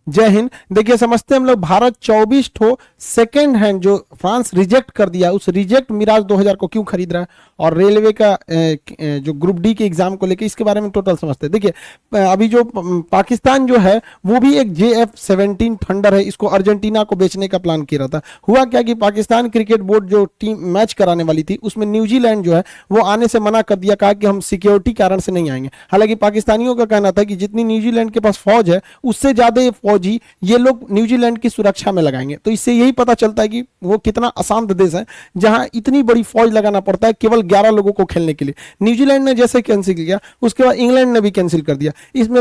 जय हिंद। देखिए समझते हैं हम लोग, भारत 24 ठो सेकेंड हैंड जो फ्रांस रिजेक्ट कर दिया, उस रिजेक्ट मिराज 2000 को क्यों खरीद रहा है, और रेलवे का जो ग्रुप डी के एग्जाम को लेकर, इसके बारे में टोटल समझते हैं। देखिए अभी जो पाकिस्तान जो है वो भी एक JF-17 थंडर है, इसको अर्जेंटीना को बेचने का प्लान किया था। हुआ क्या कि पाकिस्तान क्रिकेट बोर्ड जो टीम मैच कराने वाली थी उसमें न्यूजीलैंड जो है वो आने से मना कर दिया, कहा कि हम सिक्योरिटी कारण से नहीं आएंगे। हालांकि पाकिस्तानियों का कहना था कि जितनी न्यूजीलैंड के पास फौज है उससे ज्यादा फौजी ये लोग न्यूजीलैंड की सुरक्षा में लगाएंगे। तो इससे यही पता चलता है कि वो कितना अशांत देश है जहां इतनी बड़ी फौज लगाना पड़ता है केवल 11 लोगों को खेलने के लिए। न्यूजीलैंड ने जैसे कैंसिल किया उसके बाद इंग्लैंड ने भी कैंसिल कर दिया। इसमें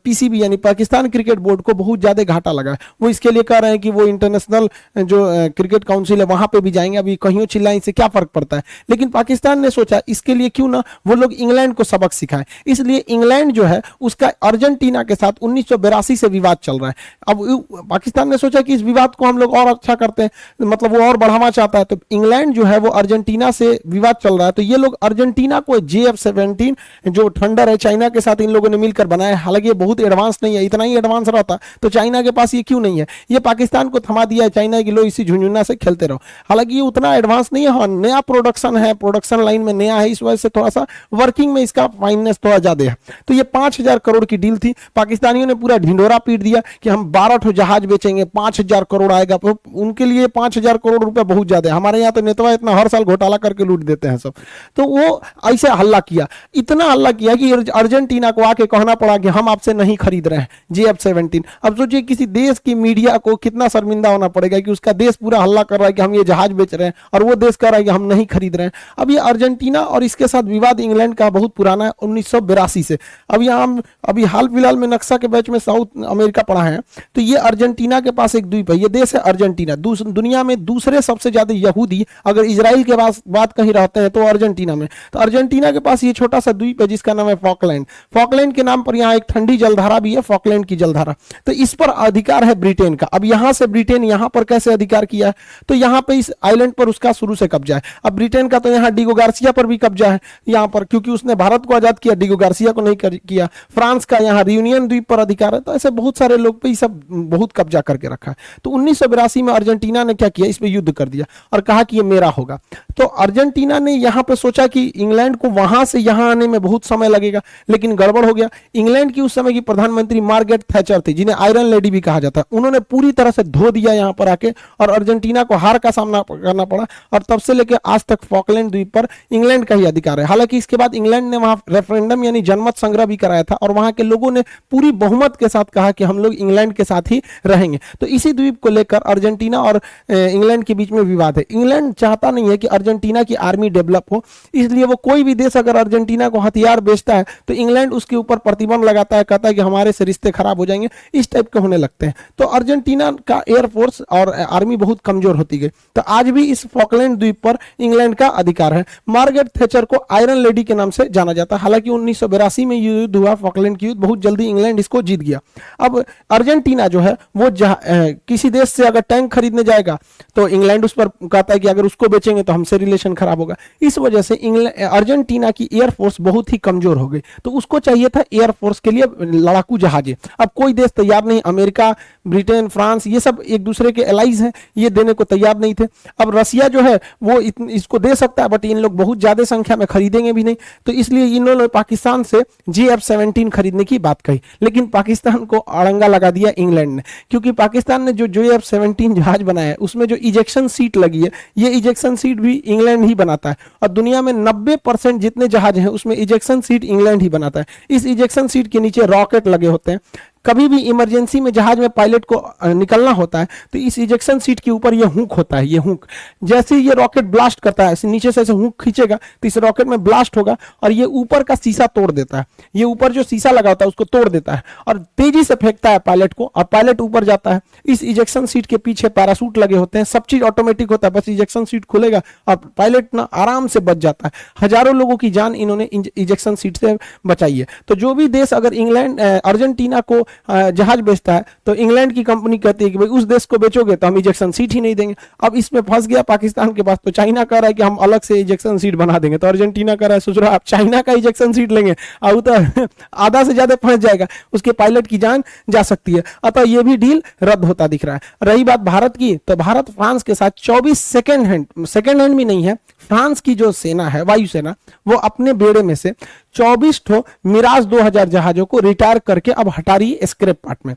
PCB यानी पाकिस्तान क्रिकेट बोर्ड को बहुत ज्यादा घाटा लगा है। वो इसके लिए कह रहे हैं कि वो इंटरनेशनल जो क्रिकेट काउंसिल है वहां पे भी जाएंगे। अभी कहीं चिल्लाएं, इससे क्या फर्क पड़ता है। लेकिन पाकिस्तान ने सोचा इसके लिए क्यों ना वो लोग इंग्लैंड को सबक सिखाएं। इसलिए इंग्लैंड जो है उसका अर्जेंटीना के साथ 1982 से विवाद चल रहा है। अब पाकिस्तान ने सोचा कि इस विवाद को हम लोग और अच्छा करते हैं, मतलब वो और बढ़ावा चाहता है। तो इंग्लैंड जो है वो अर्जेंटीना से विवाद चल रहा है, तो ये लोग अर्जेंटीना को JF-17 जो थंडर है चाइना के साथ इन लोगों ने मिलकर बनाया। हालांकि ये बहुत एडवांस नहीं है, इतना ही एडवांस रहता तो चाइना के पास ये क्यों नहीं है। ये पाकिस्तान को थमा दिया है चाइना की, लो इसी झुंझुना से खेलते रहो। हालांकि ये उतना एडवांस नहीं है, हाँ नया प्रोडक्शन है, प्रोडक्शन लाइन में नया है, इस वजह से थोड़ा सा वर्किंग में इसका फाइननेस थोड़ा ज्यादा है। तो ये 5000 करोड़ की डील थी। पाकिस्तानियों ने पूरा ढिंडोरा पीट दिया कि हम 12 ठो जहाज बेचेंगे, 5000 करोड़ आएगा। तो उनके लिए 5000 करोड़ रुपया बहुत ज्यादा है। हमारे यहाँ तो नेतवा इतना हर साल घोटाला करके लूट देते हैं सब। तो वो ऐसे हल्ला किया, इतना हल्ला किया कि अर्जेंटीना को आके कहना पड़ा कि हम आपसे नहीं खरीद रहे हैं JF-17। अब सोचिए किसी देश की मीडिया को कितना शर्मिंदा होना पड़ेगा कि उसका देश पूरा हल्ला कर रहा है कि हम ये जहाज बेच रहे हैं और वो देश कह रहा है कि हम नहीं खरीद रहे हैं। अब ये अर्जेंटीना और इसके साथ विवाद इंग्लैंड का बहुत पुराना है, 1982 से। अब यहाँ हम अभी हाल फिलहाल में नक्शा के बैच में साउथ अमेरिका पढ़ा है, तो ये अर्जेंटीना के पास एक द्वीप है, ये देश है अर्जेंटीना। दुनिया में दूसरे सबसे ज्यादा यहूदी अगर इजराइल के पास बात कहीं रहते हैं तो अर्जेंटीना में। तो अर्जेंटीना के पास ये छोटा सा द्वीप है जिसका नाम है फॉकलैंड। फॉकलैंड के नाम पर यहाँ एक ठंडी जलधारा भी है, फॉकलैंड की जलधारा। तो इस पर अधिकार है ब्रिटेन का। अब यहाँ से ब्रिटेन यहाँ पर कैसे अधिकार किया है, तो यहाँ पे इस आइलैंड पर उसका शुरू से कब्जा है। अब ब्रिटेन का तो यहाँ डिगो गार्सिया पर भी कब्जा है यहाँ पर, क्योंकि उसने भारत को आजाद किया, डिगो गार्सिया को नहीं किया। फ्रांस का यहाँ रियूनियन द्वीप पर अधिकार है। तो ऐसे बहुत सारे लोग पे सब बहुत कब्जा करके रखा है। तो 1982 में अर्जेंटीना ने क्या किया, इस पे युद्ध कर दिया और कहा कि ये मेरा होगा। तो अर्जेंटीना ने यहाँ पे सोचा कि इंग्लैंड को वहां से यहाँ आने में बहुत समय लगेगा, लेकिन गड़बड़ हो गया। इंग्लैंड की उस समय की प्रधानमंत्री मार्गरेट थैचर थी, जिन्हें आयरन लेडी भी कहा जाता है। उन्होंने पूरी तरह से धो दिया यहाँ पर आके और अर्जेंटीना को हार का सामना करना पड़ा। और तब से लेकर आज तक फॉकलैंड द्वीप पर इंग्लैंड का ही अधिकार है। हालांकि इसके बाद इंग्लैंड ने वहां रेफरेंडम यानी जनमत संग्रह भी कराया था और वहां के लोगों ने पूरी बहुमत के साथ कहा कि हम लोग इंग्लैंड के साथ ही रहेंगे। तो इसी द्वीप को लेकर अर्जेंटीना और इंग्लैंड के बीच में विवाद है। इंग्लैंड चाहता नहीं है कि अर्जेंटीना की आर्मी डेवलप हो, इसलिए वो कोई भी देश अगर अर्जेंटीना को हथियार बेचता है तो इंग्लैंड उसके ऊपर प्रतिबंध लगाता है, कहता है कि हमारे से रिश्ते खराब हो जाएंगे, इस टाइप के होने लगते हैं। तो अर्जेंटीना का एयरफोर्स और आर्मी बहुत कमजोर होती गई। तो आज भी इस फॉकलैंड द्वीप पर इंग्लैंड का अधिकार है। मार्गरेट थैचर को आयरन लेडी के नाम से जाना जाता है। हालांकि 1982 में युद्ध हुआ, फॉकलैंड की युद्ध, बहुत जल्दी इंग्लैंड इसको जीत गया। अब अर्जेंटीना जो है वो किसी देश से अगर टैंक खरीदने जाएगा तो इंग्लैंड उस पर कहता है कि अगर उसको बेचेंगे तो हमसे रिलेशन खराब होगा। इस वजह से अर्जेंटीना की एयरफोर्स बहुत ही कमजोर हो गई। तो उसको चाहिए था एयरफोर्स के लिए लड़ाकू जहाजें। अब कोई देश तैयार नहीं, अमेरिका, ब्रिटेन, फ्रांस, ये सब एक दूसरे के एलाइज हैं, ये देने को तैयार नहीं थे। अब रसिया जो है वो इसको दे सकता है, बट इन लोग बहुत ज्यादा संख्या में खरीदेंगे भी नहीं। तो इसलिए इन्होंने पाकिस्तान से JF-17 खरीदने की बात कही, लेकिन पाकिस्तान को अड़ंगा लगा दिया इंग्लैंड ने। क्योंकि पाकिस्तान ने जो JF-17 जहाज बनाया है उसमें जो इजेक्शन सीट लगी है, ये इजेक्शन सीट भी इंग्लैंड ही बनाता है। और दुनिया में 90% जितने जहाज हैं उसमें इजेक्शन सीट इंग्लैंड ही बनाता है। इस इजेक्शन सीट के नीचे रॉकेट लगे होते हैं। कभी भी इमरजेंसी में जहाज में पायलट को निकलना होता है तो इस इजेक्शन सीट के ऊपर ये हुक होता है। ये हुक जैसे ही ये रॉकेट ब्लास्ट करता है, नीचे से ऐसे हुक खींचेगा तो इस रॉकेट में ब्लास्ट होगा और ये ऊपर का शीशा तोड़ देता है। ये ऊपर जो शीशा लगा होता है उसको तोड़ देता है और तेजी से फेंकता है पायलट को, और पायलट ऊपर जाता है। इस इजेक्शन सीट के पीछे पैराशूट लगे होते हैं, सब चीज ऑटोमेटिक होता है, बस इजेक्शन सीट खुलेगा और पायलट ना आराम से बच जाता है। हजारों लोगों की जान इन्होंने इजेक्शन सीट से बचाई है। तो जो भी देश अगर इंग्लैंड अर्जेंटीना को जहाज बेचता है तो इंग्लैंड की कंपनी कहती है कि भाई उस देश को बेचोगे तो हम इजेक्शन सीट ही नहीं देंगे। अब इसमें फंस गया पाकिस्तान के पास, तो चाइना कह रहा है कि हम अलग से इजेक्शन सीट बना देंगे, तो अर्जेंटीना कह रहा है सोच रहा है आप चाइना का इजेक्शन सीट लेंगे और तो आधा से ज्यादा फंस जाएगा, उसके पायलट की जान जा सकती है। अतः ये भी डील रद्द होता दिख रहा है। रही बात भारत की, तो भारत फ्रांस के साथ 24 सेकेंड हैंड भी नहीं है, फ्रांस की जो सेना है वायुसेना, वो अपने बेड़े में से 24 ठो मिराज 2000 जहाजों को रिटायर करके अब हटा रही है स्क्रैप पार्ट में।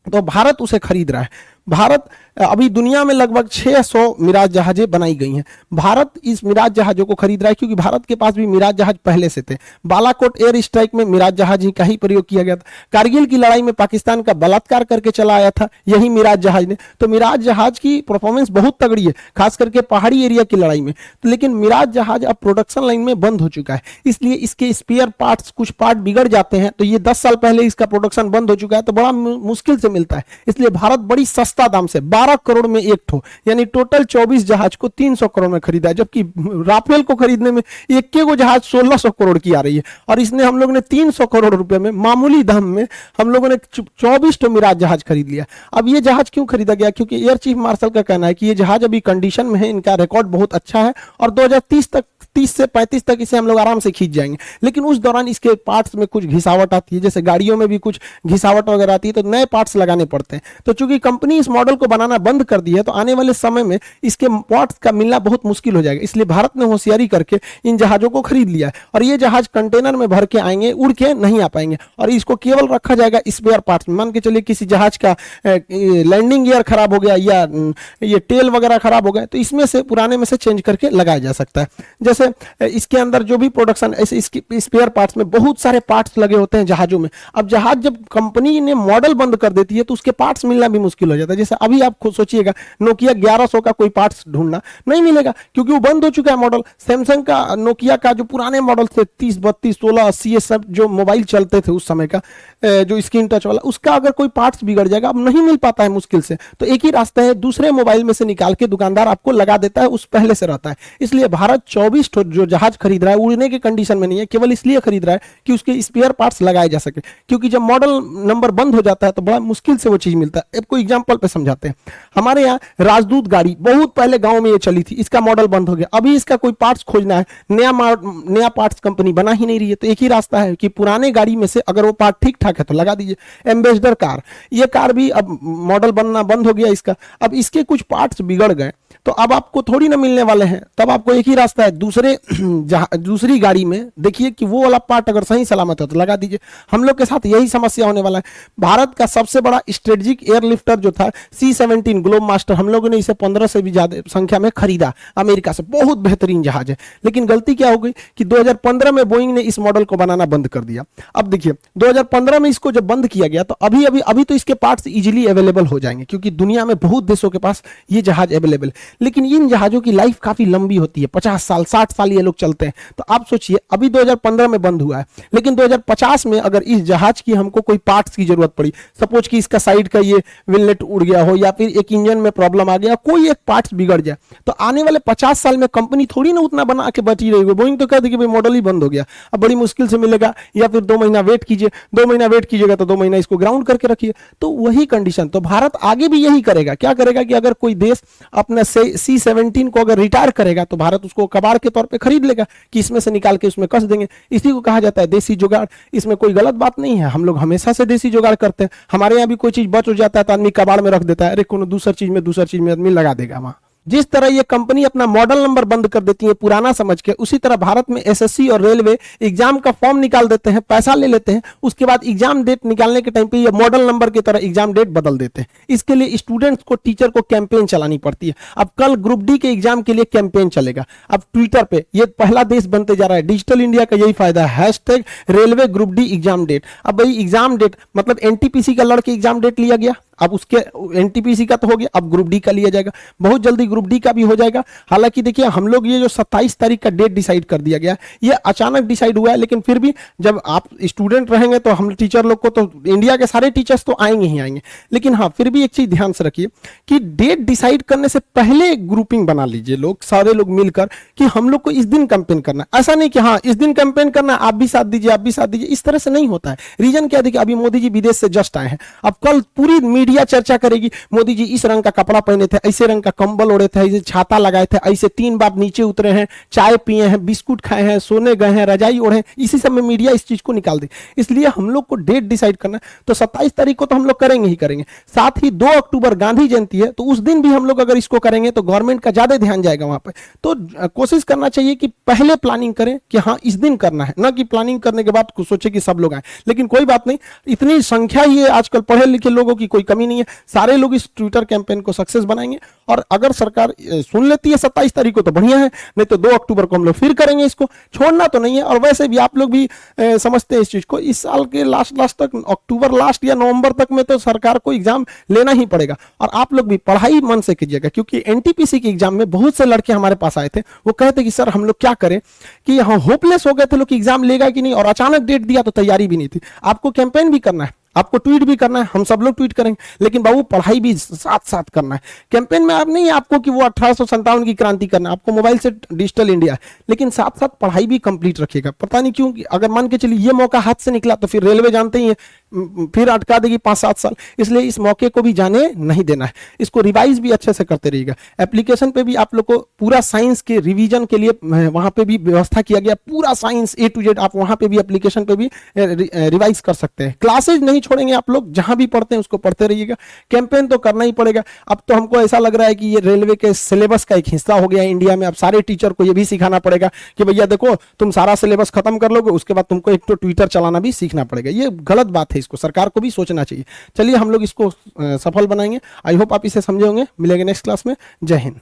तो भारत उसे खरीद रहा है। भारत अभी दुनिया में लगभग 600 मिराज जहाजें बनाई गई हैं। भारत इस मिराज जहाजों को खरीद रहा है क्योंकि भारत के पास भी मिराज जहाज पहले से थे। बालाकोट एयर स्ट्राइक में मिराज जहाज ही का ही प्रयोग किया गया था। कारगिल की लड़ाई में पाकिस्तान का बलात्कार करके चला आया था यही मिराज जहाज ने। तो मिराज जहाज की परफॉर्मेंस बहुत तगड़ी है, खास करके पहाड़ी एरिया की लड़ाई में। तो लेकिन मिराज जहाज अब प्रोडक्शन लाइन में बंद हो चुका है, इसलिए इसके स्पेयर पार्ट्स, कुछ पार्ट बिगड़ जाते हैं। तो ये 10 साल पहले इसका प्रोडक्शन बंद हो चुका है, तो बड़ा मुश्किल से मिलता है। इसलिए भारत बड़ी सस्ता दाम से 12 करोड़ में एक ठो, यानी टोटल 24 जहाज को 300 करोड़ में खरीदा है, जबकि राफेल को खरीदने में एक के वो जहाज 1600 करोड़ की आ रही है। और इसने हम लोग ने 300 करोड़ रुपए में मामूली दाम में हम लोगों ने 24 ठो मिराज जहाज खरीद लिया। अब ये जहाज क्यों खरीदा गया? क्योंकि एयर चीफ मार्शल का कहना है कि ये जहाज अभी कंडीशन में है, इनका रिकॉर्ड बहुत अच्छा है और 2030 तक 30 से 35 तक इसे हम लोग आराम से खींच जाएंगे। लेकिन उस दौरान इसके पार्ट्स में कुछ घिसावट आती है, जैसे गाड़ियों में भी कुछ घिसावट वगैरह आती है, तो नए पार्ट्स लगाने पड़ते हैं। तो चूंकि कंपनी इस मॉडल को बनाना बंद कर दी है, तो आने वाले समय में इसके पार्ट्स का मिलना बहुत मुश्किल हो जाएगा। इसलिए भारत ने होशियारी करके इन जहाजों को खरीद लिया है और ये जहाज कंटेनर में भर के आएंगे, उड़ के नहीं आ पाएंगे और इसको केवल रखा जाएगा स्पेयर पार्ट्स में। मान के चलिए किसी जहाज का लैंडिंग गियर खराब हो गया या ये टेल वगैरह खराब हो गया, तो इसमें से पुराने में से चेंज करके लगाया जा सकता है। जैसे इसके अंदर जो भी प्रोडक्शन, ऐसे इसके स्पेयर पार्ट्स में बहुत सारे पार्ट्स लगे होते हैं जहाजों में। अब जहाज जब कंपनी ने मॉडल बंद कर देती है तो उसके पार्ट्स मिलना भी मुश्किल हो जाता है। जैसे अभी आप खुद सोचिएगा नोकिया 1100 का कोई पार्ट्स ढूंढना नहीं मिलेगा क्योंकि वो बंद हो चुका है मॉडल। सैमसंग का, नोकिया का जो पुराने मॉडल थे 30, 32, 16, 80, ये सब जो मोबाइल चलते थे उस समय का, जो स्क्रीन टच वाला, उसका अगर कोई पार्ट्स बिगड़ जाएगा, अब नहीं मिल पाता है मुश्किल से, तो एक ही रास्ता है, दूसरे मोबाइल में से निकाल के दुकानदार आपको लगा देता है, उस पहले से रहता है। इसलिए भारत 24 जो जहाज खरीद रहा है उड़ने के कंडीशन में नहीं है, केवल इसलिए खरीद रहा है कि उसके स्पेयर पार्ट्स लगाए जा सके, क्योंकि जब मॉडल नंबर बंद हो जाता है तो बड़ा मुश्किल से वो चीज मिलता है। आपको एग्जांपल पे समझाते हैं। हमारे यहाँ राजदूत गाड़ी बहुत पहले गांव में ये चली थी, इसका मॉडल बंद हो गया, अभी इसका कोई पार्ट्स खोजना है, नया पार्ट्स कंपनी बना ही नहीं रही है, तो एक ही रास्ता है कि पुराने गाड़ी में से अगर वो पार्ट ठीक ठाक है तो लगा दीजिए। एम्बेसडर कार, ये कार भी अब मॉडल बनना बंद हो गया इसका, अब इसके कुछ पार्ट्स बिगड़ गए तो अब आपको थोड़ी ना मिलने वाले हैं, तब आपको एक ही रास्ता है, दूसरी गाड़ी में देखिए कि वो वाला पार्ट अगर सही सलामत है तो लगा दीजिए। हम लोग के साथ यही समस्या होने वाला है। भारत का सबसे बड़ा स्ट्रेटेजिक एयरलिफ्टर जो था C-17 ग्लोब मास्टर, हम लोगों ने इसे 15 से भी ज्यादा संख्या में खरीदा अमेरिका से, बहुत बेहतरीन जहाज है। लेकिन गलती क्या हो गई कि 2015 में बोइंग ने इस मॉडल को बनाना बंद कर दिया। अब देखिए 2015 में इसको जब बंद किया गया तो अभी तो इसके पार्ट्स इजीली अवेलेबल हो जाएंगे क्योंकि दुनिया में बहुत देशों के पास ये जहाज अवेलेबल है। लेकिन इन जहाजों की लाइफ काफी लंबी होती है, 50 साल 60 साल ये लोग चलते हैं। तो आप सोचिए अभी 2015 में बंद हुआ है, लेकिन 2050 में अगर इस जहाज की हमको कोई पार्ट्स की जरूरत पड़ी, सपोज कि इसका साइड का ये विनलेट उड़ गया हो या फिर एक इंजन में प्रॉब्लम आ गया, कोई एक पार्ट्स बिगड़ जाए, तो आने वाले 50 साल में कंपनी थोड़ी ना उतना बना के बची रहेगी। बोइंग तो कह देगी भाई मॉडल ही बंद हो गया, अब बड़ी मुश्किल से मिलेगा, या फिर 2 महीना वेट कीजिए, 2 महीना वेट कीजिएगा तो 2 महीना इसको ग्राउंड करके रखिए। तो वही कंडीशन, तो भारत आगे भी यही करेगा। क्या करेगा कि अगर कोई देश अपना C-17 को अगर रिटायर करेगा तो भारत उसको कबाड़ के तौर पे खरीद लेगा कि इसमें से निकाल के उसमें कस देंगे। इसी को कहा जाता है देसी जुगाड़। इसमें कोई गलत बात नहीं है, हम लोग हमेशा से देसी जुगाड़ करते हैं। हमारे यहाँ भी कोई चीज बच हो जाता है तो आदमी कबाड़ में रख देता है, अरे कोनो दूसरी चीज में आदमी लगा देगा वहां। जिस तरह ये कंपनी अपना मॉडल नंबर बंद कर देती है पुराना समझ के, उसी तरह भारत में SSC और रेलवे एग्जाम का फॉर्म निकाल देते हैं, पैसा ले लेते हैं, उसके बाद एग्जाम डेट निकालने के टाइम पे ये मॉडल नंबर की तरह एग्जाम डेट बदल देते हैं। इसके लिए स्टूडेंट्स को, टीचर को कैंपेन चलानी पड़ती है। अब कल ग्रुप डी के एग्जाम के लिए कैंपेन चलेगा। अब ट्विटर पे ये पहला देश बनते जा रहा है, डिजिटल इंडिया का यही फायदा है, #railway group D exam date. अब भाई एग्जाम डेट मतलब NTPC का लड़के एग्जाम डेट लिया गया, अब उसके एनटीपीसी का तो हो गया, अब ग्रुप डी का लिया जाएगा, बहुत जल्दी ग्रुप डी का भी हो जाएगा। हालांकि देखिए हम लोग ये जो 27 तारीख का डेट डिसाइड कर दिया गया, ये अचानक डिसाइड हुआ है, लेकिन फिर भी जब आप स्टूडेंट रहेंगे तो हम टीचर लोग को, तो इंडिया के सारे टीचर्स तो आएंगे ही आएंगे, लेकिन हाँ फिर भी एक चीज ध्यान से रखिए कि डेट डिसाइड करने से पहले ग्रुपिंग बना लीजिए लोग, सारे लोग मिलकर कि हम लोग को इस दिन कैंपेन करना है। ऐसा नहीं कि हाँ इस दिन कैंपेन करना, आप भी साथ दीजिए, आप भी साथ दीजिए, इस तरह से नहीं होता है। रीजन क्या देखिए, अभी मोदी जी विदेश से जस्ट आए हैं, अब कल पूरी मीडिया चर्चा करेगी मोदी जी इस रंग का कपड़ा पहने थे, ऐसे रंग का कंबल ओढ़े थे, ऐसे छाता लगाए थे, ऐसे 3 बार नीचे उतरे हैं, चाय पिए हैं, बिस्कुट खाए हैं, सोने गए हैं, रजाई ओढ़े, इसी सब में मीडिया इस चीज को निकाल दे। इसलिए हम लोग को डेट डिसाइड करना है, तो 27 तारीख को तो हम लोग करेंगे ही करेंगे। साथ ही 2 अक्टूबर गांधी जयंती है, तो उस दिन भी हम लोग अगर इसको करेंगे तो गवर्नमेंट का ज्यादा ध्यान जाएगा वहां पे। तो कोशिश करना चाहिए कि पहले प्लानिंग करें कि हाँ इस दिन करना है, ना कि प्लानिंग करने के बाद सोचे कि सब लोग आए। लेकिन कोई बात नहीं, इतनी संख्या ही है आजकल, पढ़े लिखे लोगों की कोई कमी नहीं है, सारे लोग इस ट्विटर कैंपेन को सक्सेस बनाएंगे। और अगर सरकार सुन लेती है 27 तारीख को तो बढ़िया है, नहीं तो 2 अक्टूबर को हम लोग फिर करेंगे, इसको छोड़ना तो नहीं है। और वैसे भी आप लोग भी समझते हैं इस चीज को, इस साल के लास्ट तक, अक्टूबर लास्ट या नवंबर तक में तो सरकार को एग्जाम लेना ही पड़ेगा। और आप लोग भी पढ़ाई मन से कीजिएगा, क्योंकि एनटीपीसी के एग्जाम में बहुत से लड़के हमारे पास आए थे, वो कहते कि सर हम लोग क्या करें, कि हाँ होपलेस हो गए थे लोग कि एग्जाम लेगा कि नहीं, और अचानक डेट दिया तो तैयारी भी नहीं थी। आपको कैंपेन भी करना है, आपको ट्वीट भी करना है, हम सब लोग ट्वीट करेंगे, लेकिन बाबू पढ़ाई भी साथ साथ करना है। कैंपेन में आप नहीं आपको कि वो 1857 की क्रांति करना है, आपको मोबाइल से डिजिटल इंडिया है, लेकिन साथ साथ पढ़ाई भी कंप्लीट रखिएगा। पता नहीं क्यों, अगर मान के चलिए ये मौका हाथ से निकला तो फिर रेलवे जानते ही है फिर अटका देगी 5-7 साल, इसलिए इस मौके को भी जाने नहीं देना है। इसको रिवाइज भी अच्छे से करते रहिएगा। एप्लीकेशन पे भी आप लोग को पूरा साइंस के रिवीजन के लिए वहां पे भी व्यवस्था किया गया, पूरा साइंस A to Z आप वहां पे भी एप्लीकेशन पे भी रिवाइज कर सकते हैं। क्लासेज नहीं छोड़ेंगे आप लोग, जहां भी पढ़ते हैं उसको पढ़ते रहिएगा। कैंपेन तो करना ही पड़ेगा। अब तो हमको ऐसा लग रहा है कि ये रेलवे के सिलेबस का एक हिस्सा हो गया है इंडिया में। अब सारे टीचर को ये भी सिखाना पड़ेगा कि भैया देखो तुम सारा सिलेबस खत्म कर लोगे, उसके बाद तुमको एक तो ट्विटर चलाना भी सीखना पड़ेगा। ये गलत बात है, इसको सरकार को भी सोचना चाहिए। चलिए हम लोग इसको सफल बनाएंगे। आई होप आप इसे समझे होंगे। मिलेंगे नेक्स्ट क्लास में। जय हिंद।